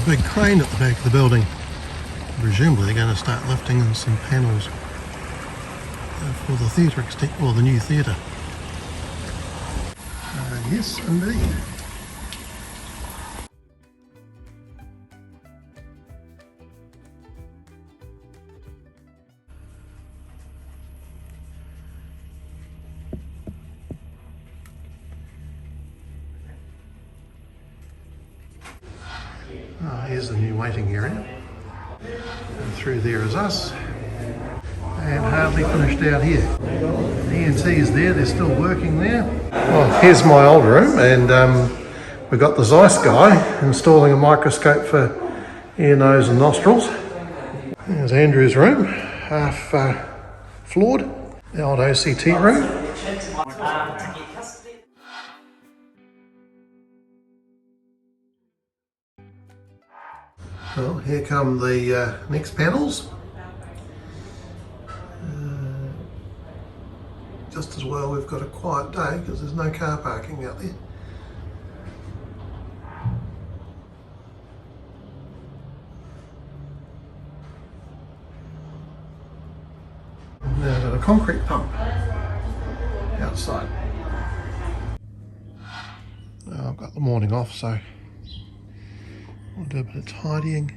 big crane at the back of the building. Presumably they're going to start lifting in some panels for the theatre or the new theatre. Yes, indeed. Here's the new waiting area. And through there is us. And hardly finished out here. The ENT is there, they're still working there. Well, here's my old room, and we've got the Zeiss guy installing a microscope for ear, nose and nostrils. There's Andrew's room, half floored. The old OCT room. Well, here come the next panels. Just as well we've got a quiet day because there's no car parking out there. Now I've got a concrete pump outside. Now I've got the morning off, so I'll do a bit of tidying.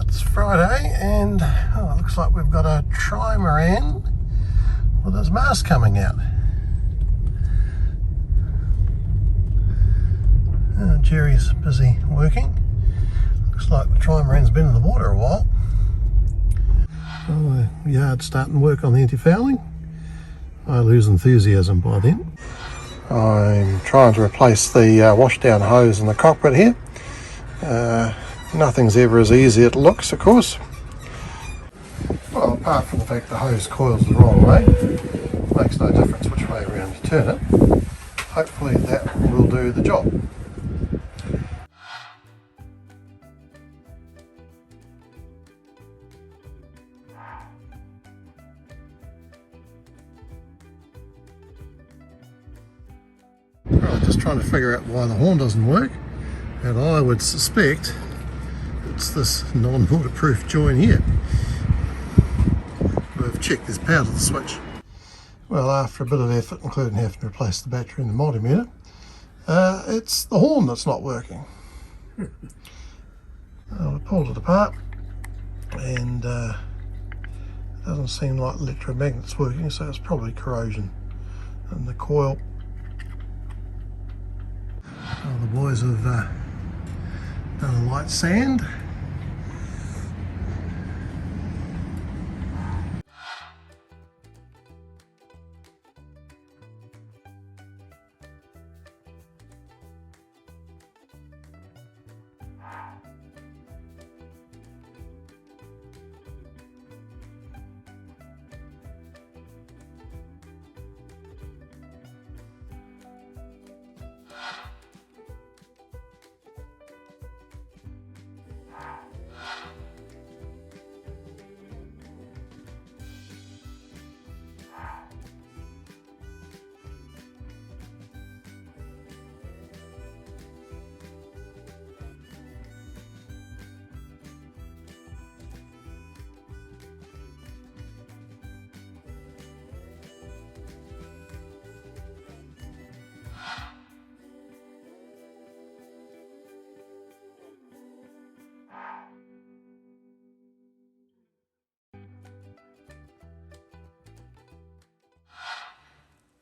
It's Friday and it looks like we've got a trimaran with his mast coming out. Jerry's busy working. Looks like the trimaran's been in the water a while. The yard's starting work on the antifouling. I lose enthusiasm by then. I'm trying to replace the washdown hose in the cockpit here. Nothing's ever as easy as it looks, of course. Well, apart from the fact the hose coils the wrong way, makes no difference which way around you turn it. Hopefully that will do the job. Right, just trying to figure out why the horn doesn't work, and I would suspect it's this non-waterproof joint here. We've checked there's power to the switch. Well, after a bit of effort, including having to replace the battery in the multimeter, it's the horn that's not working. We pulled it apart, and it doesn't seem like electromagnet's working, so it's probably corrosion in the coil. The boys have done a light sand.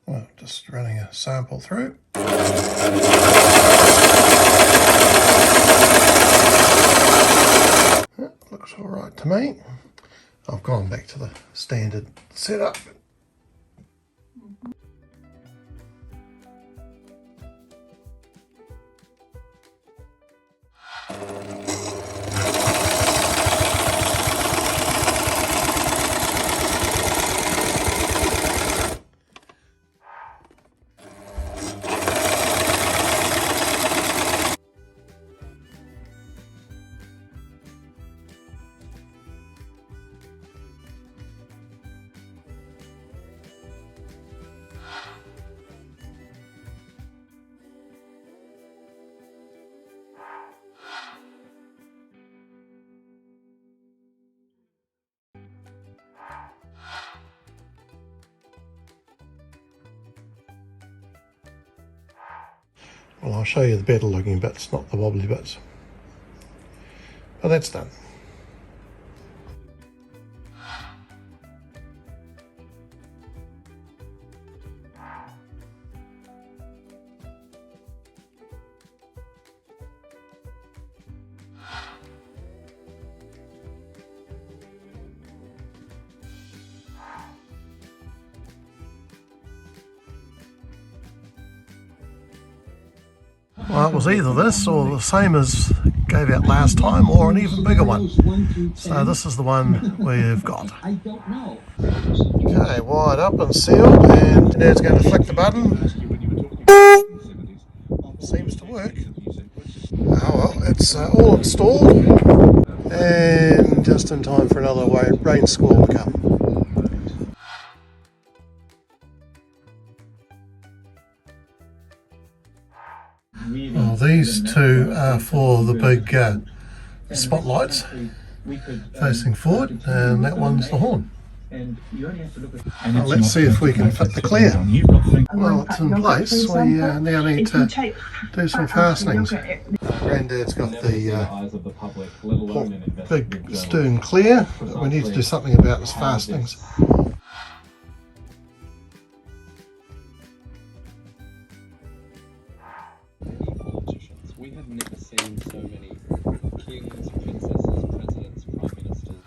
Well, just running a sample through. Looks all right to me. I've gone back to the standard setup. Well, I'll show you the better looking bits, not the wobbly bits. But that's done. Well, it was either this or the same as gave out last time, or an even bigger one. So this is the one we've got. Okay, wired up and sealed, and now it's going to flick the button. Seems to work. Oh well, it's all installed, and just in time for another rain squall to come. Well, these two are for the big spotlights facing forward, and that one's the horn. Well, let's see if we can fit the clear. Well, it's in place. We now need to do some fastenings. Granddad's got the big stern clear, but we need to do something about his fastenings. We have never seen so many kings, princesses, presidents, prime ministers.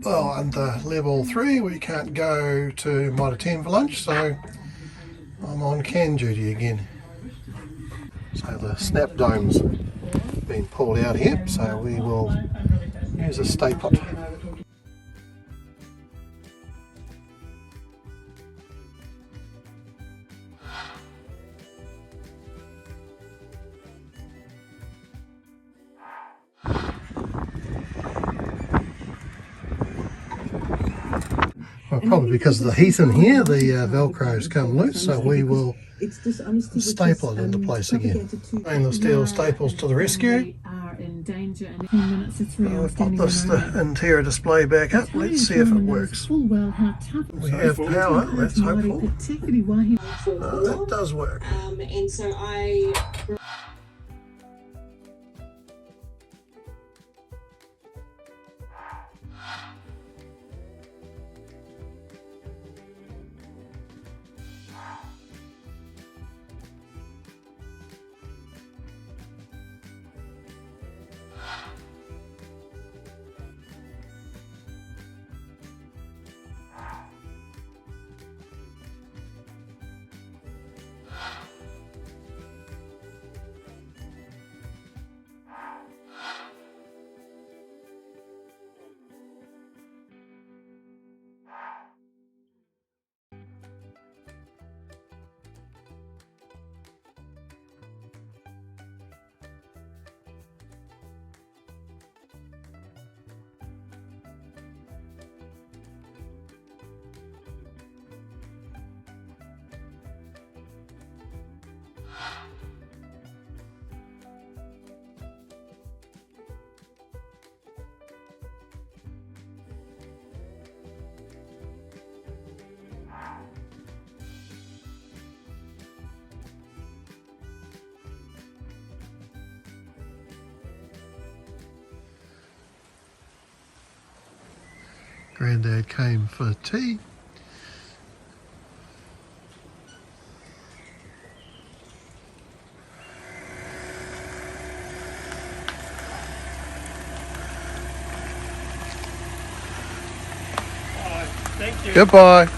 Well, under level 3 we can't go to Mitre 10 for lunch, so I'm on can duty again. So the snap dome's been pulled out here, so we will use a stayput. Well, probably because of the heat in here, the Velcro's come loose, so we will staple it into place again. Stainless steel staples to the rescue. We've got this the interior display back up. Let's see if it works. We have power, that's hopeful. That does work. And so I... Grandad came for tea. Thank you. Goodbye.